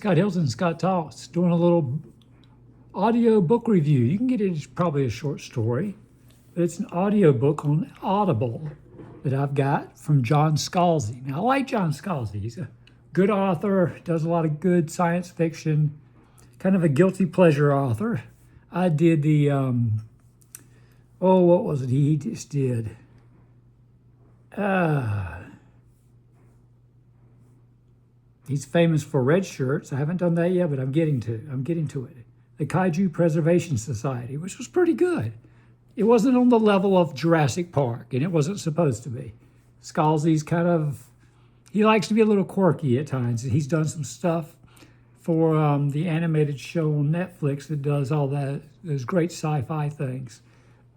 Scott Hilton, Scott Talks, doing a little audio book review. You can get it as probably a short story, but it's an audio book on Audible that I've got from John Scalzi. Now, I like John Scalzi. He's a good author, does a lot of good science fiction, kind of a guilty pleasure author. I did the, what was it he just did? He's famous for red shirts. I haven't done that yet, but I'm getting to it. The Kaiju Preservation Society, which was pretty good. It wasn't on the level of Jurassic Park, and it wasn't supposed to be. Scalzi's he likes to be a little quirky at times. He's done some stuff for the animated show on Netflix that does all those great sci-fi things.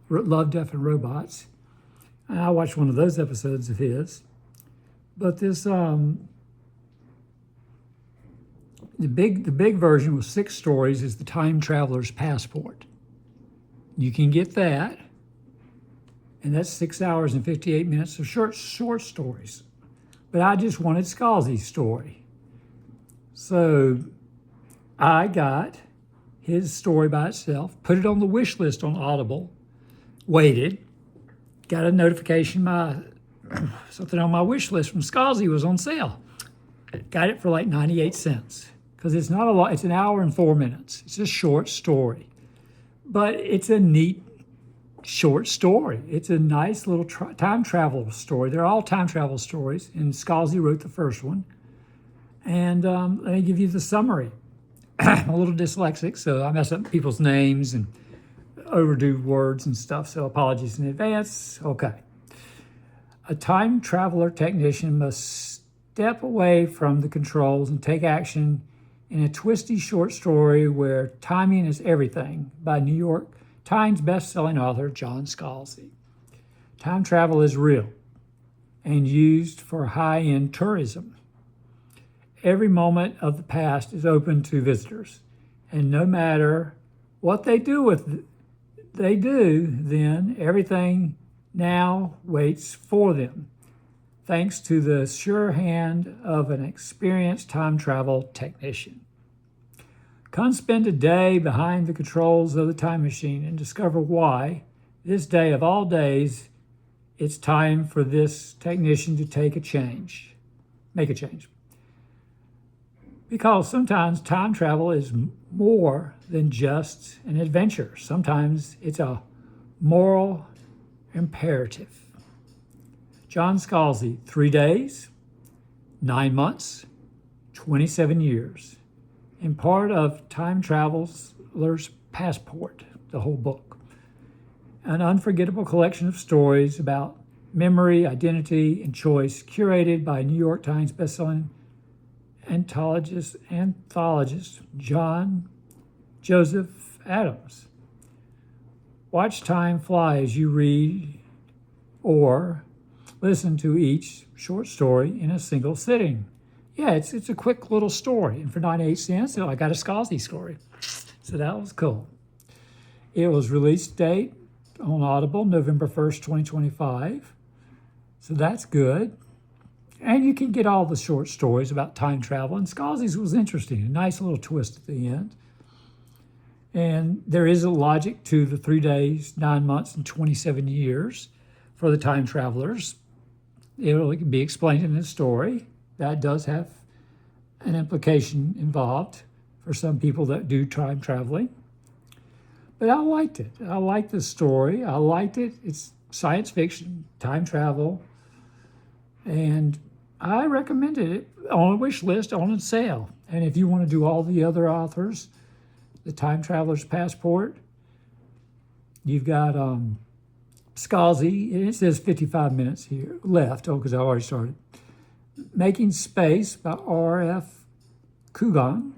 Love, Death, and Robots. And I watched one of those episodes of his. But this, the big version with 6 stories is The Time Traveler's Passport. You can get that, and that's 6 hours and 58 minutes of short stories. But I just wanted Scalzi's story. So I got his story by itself, put it on the wish list on Audible, waited, got a notification something on my wish list from Scalzi was on sale. Got it for like 98 cents because it's not a lot. It's an hour and 4 minutes. It's a short story, but it's a neat short story. It's a nice little time travel story. They're all time travel stories, and Scalzi wrote the first one. And let me give you the summary. I'm a little dyslexic, so I mess up people's names and overdo words and stuff, so apologies in advance. Okay. A time traveler technician must step away from the controls and take action in a twisty short story where timing is everything by New York Times best-selling author John Scalzi. Time travel is real and used for high-end tourism. Every moment of the past is open to visitors, and no matter what they do, then everything now waits for them, thanks to the sure hand of an experienced time travel technician. Come spend a day behind the controls of the time machine and discover why, this day of all days, it's time for this technician to make a change. Because sometimes time travel is more than just an adventure. Sometimes it's a moral imperative. John Scalzi, 3 days, 9 months, 27 years. And part of Time Traveler's Passport, the whole book. An unforgettable collection of stories about memory, identity, and choice, curated by New York Times bestselling anthologist John Joseph Adams. Watch time fly as you read or listen to each short story in a single sitting. Yeah, it's a quick little story. And for 98 cents, I got a Scalzi story. So that was cool. It was release date on Audible, November 1st, 2025. So that's good. And you can get all the short stories about time travel. And Scalzi's was interesting, a nice little twist at the end. And there is a logic to the 3 days, 9 months, and 27 years for the time travelers. It can be explained in the story. That does have an implication involved for some people that do time traveling. But I liked it. I liked the story. I liked it. It's science fiction, time travel. And I recommended it on a wish list, on a sale. And if you want to do all the other authors, The Time Traveler's Passport, you've got Scalzi, and it says 55 minutes here left. Because I already started. Making Space by R.F. Coogan,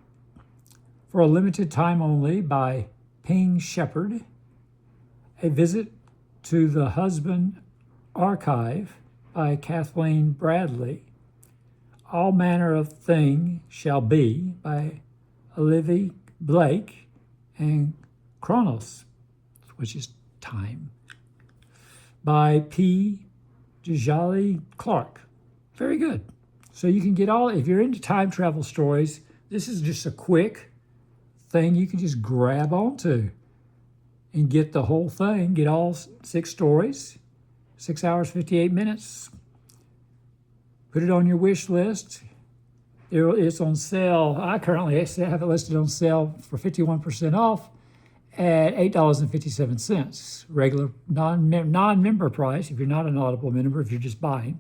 For a Limited Time Only by Ping Shepard, A Visit to the Husband Archive by Kathleen Bradley, All Manner of Thing Shall Be by Olivia Blake, and Chronos, which is time, by P. Djali Clark. Very good. So you can get all, if you're into time travel stories, This is just a quick thing you can just grab onto and get the whole thing, get all 6 stories, 6 hours, 58 minutes. Put it on your wish list. It's on sale. I currently have it listed on sale for 51% off at $8.57. Regular non-member price, if you're not an Audible member, if you're just buying,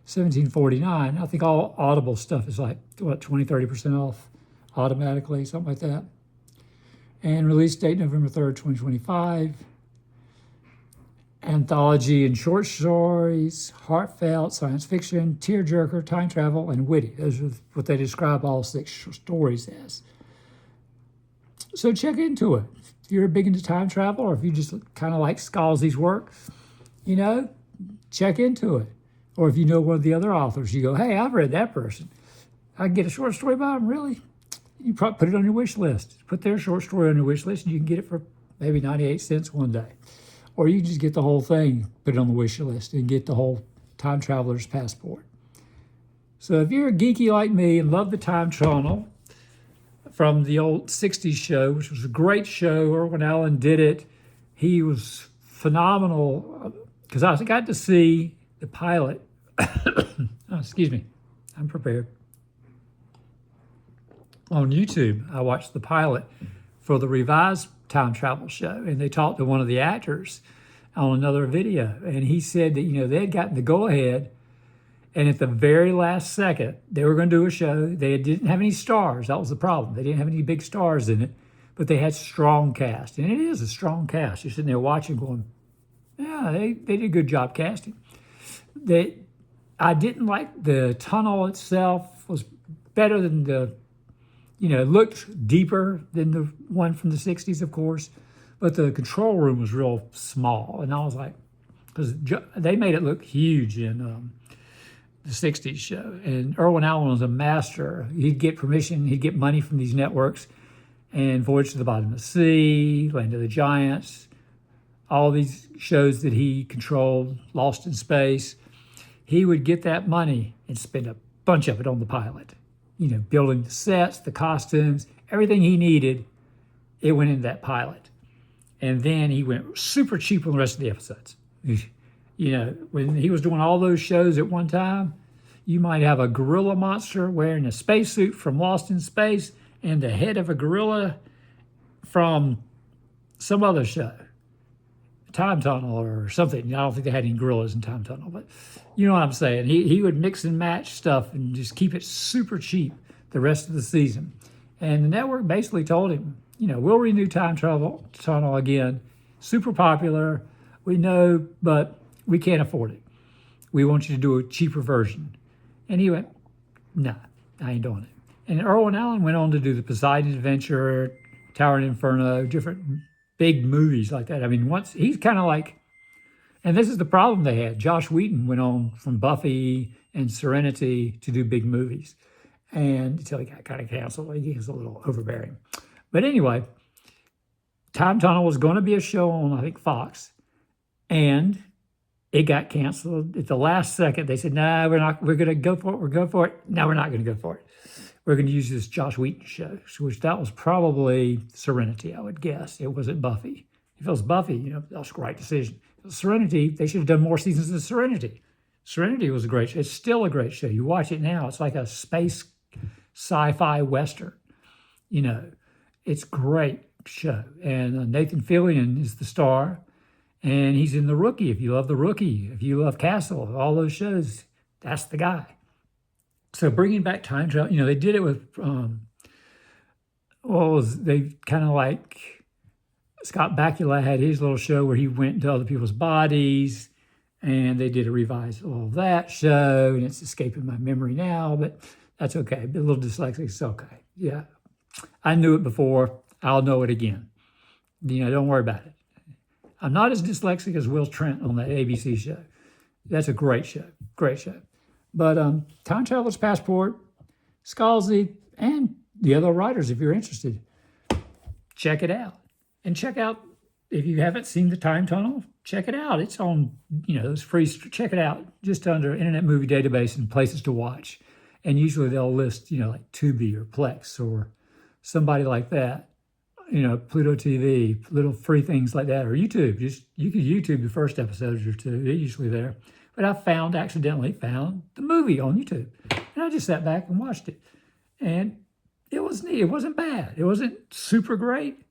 $17.49. I think all Audible stuff is like, what, 20-30% off automatically, something like that. And release date November 3rd, 2025. Anthology and short stories, heartfelt, science fiction, tearjerker, time travel, and witty. Those are what they describe all 6 stories as. So check into it. If you're big into time travel, or if you just kind of like Scalzi's work, check into it. Or if you know one of the other authors, you go, hey, I've read that person. I can get a short story by them, really? You probably put it on your wish list. Put their short story on your wish list, and you can get it for maybe 98 cents one day. Or you can just get the whole thing, put it on the wish list, and get the whole Time Traveler's Passport. So if you're a geeky like me and love the Time Tunnel from the old 60s show, which was a great show, Irwin Allen did it. He was phenomenal, because I got to see the pilot. Oh, excuse me, I'm prepared. On YouTube, I watched the pilot for the revised time travel show, and they talked to one of the actors on another video, and he said that they had gotten the go-ahead, and at the very last second they were going to do a show. They didn't have any stars. That was the problem. They didn't have any big stars in it, but they had strong cast, and it is a strong cast. You're sitting there watching going, yeah, they did a good job casting. I didn't like the tunnel itself. Was better than the it looked deeper than the one from the 60s, of course, but the control room was real small. And I was like, because they made it look huge in the 60s show. And Irwin Allen was a master. He'd get permission, he'd get money from these networks, and Voyage to the Bottom of the Sea, Land of the Giants, all these shows that he controlled, Lost in Space. He would get that money and spend a bunch of it on the pilot. Building the sets, the costumes, everything he needed, it went into that pilot. And then he went super cheap on the rest of the episodes. When he was doing all those shows at one time, you might have a gorilla monster wearing a spacesuit from Lost in Space and the head of a gorilla from some other show, Time Tunnel or something. I don't think they had any gorillas in Time Tunnel, but you know what I'm saying. He would mix and match stuff and just keep it super cheap the rest of the season. And the network basically told him, we'll renew Time Tunnel again. Super popular, we know, but we can't afford it. We want you to do a cheaper version. And he went, nah, I ain't doing it. And Irwin Allen went on to do the Poseidon Adventure, Tower and Inferno, different big movies like that. I mean, once he's kind of like, and this is the problem they had. Josh Whedon went on from Buffy and Serenity to do big movies, and until he got kind of canceled, he was a little overbearing. But anyway, Time Tunnel was going to be a show on, I think, Fox, and it got canceled at the last second. They said, "No, we're not. We're going to go for it. We're going for it. No, we're not going to go for it. We're going to use this Josh Whedon show," which that was probably Serenity, I would guess. It wasn't Buffy. If it was Buffy, that was a right decision. If it was Serenity, they should have done more seasons of Serenity. Serenity was a great show. It's still a great show. You watch it now, it's like a space sci-fi western. It's great show. And Nathan Fillion is the star, and he's in The Rookie. If you love The Rookie, if you love Castle, all those shows, that's the guy. So bringing back time travel, they did it with, they kind of like, Scott Bakula had his little show where he went into other people's bodies, and they did a revival of that show, and it's escaping my memory now, but that's okay. A little dyslexic, it's okay. Yeah, I knew it before. I'll know it again. Don't worry about it. I'm not as dyslexic as Will Trent on that ABC show. That's a great show, great show. But Time Traveler's Passport, Scalzi, and the other writers, if you're interested, check it out. And check out, if you haven't seen the Time Tunnel, check it out. It's on, it's free. Check it out just under Internet Movie Database and places to watch. And usually they'll list, like Tubi or Plex or somebody like that, Pluto TV, little free things like that, or YouTube. Just you could YouTube the first episodes or two. They're usually there. But I accidentally found the movie on YouTube. And I just sat back and watched it. And it was neat. It wasn't bad. It wasn't super great,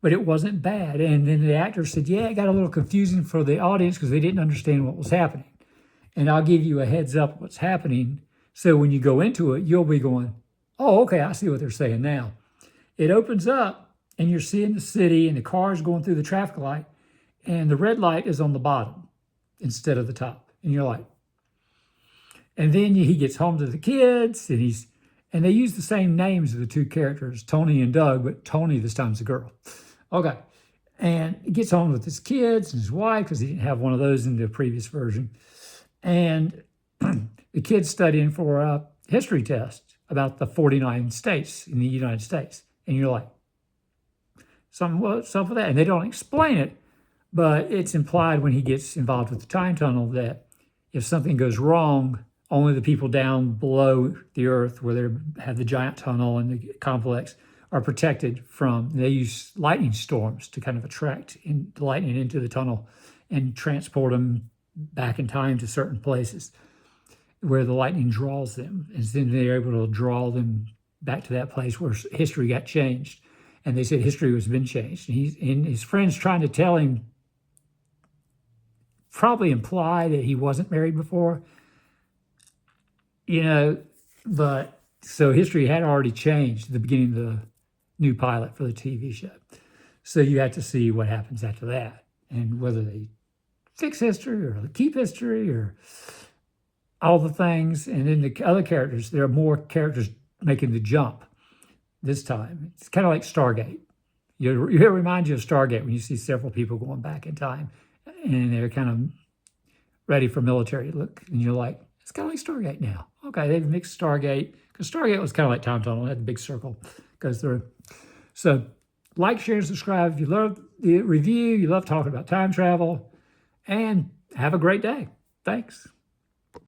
but it wasn't bad. And then the actor said, yeah, it got a little confusing for the audience because they didn't understand what was happening. And I'll give you a heads up what's happening. So when you go into it, you'll be going, oh, okay, I see what they're saying now. It opens up and you're seeing the city and the cars going through the traffic light, and the red light is on the bottom instead of the top. And you're like, and then he gets home to the kids, and they use the same names of the two characters, Tony and Doug, but Tony this time's a girl. Okay. And he gets home with his kids and his wife, because he didn't have one of those in the previous version. And the kid's studying for a history test about the 49 states in the United States. And you're like, something with that? And they don't explain it, but it's implied when he gets involved with the time tunnel that if something goes wrong, only the people down below the earth where they have the giant tunnel and the complex are protected from. They use lightning storms to kind of attract the lightning into the tunnel and transport them back in time to certain places where the lightning draws them. And then they're able to draw them back to that place where history got changed. And they said history has been changed. And his friend's trying to tell him, probably imply that he wasn't married before, but so history had already changed at the beginning of the new pilot for the TV show. So you have to see what happens after that and whether they fix history or keep history or all the things. And then the other characters, there are more characters making the jump this time. It's kind of like Stargate. It reminds you of Stargate when you see several people going back in time and they're kind of ready for military look. And you're like, it's kind of like Stargate now. Okay, they've mixed Stargate, because Stargate was kind of like Time Tunnel. It had the big circle goes through. So like, share, and subscribe. If you love the review, you love talking about time travel, and have a great day. Thanks.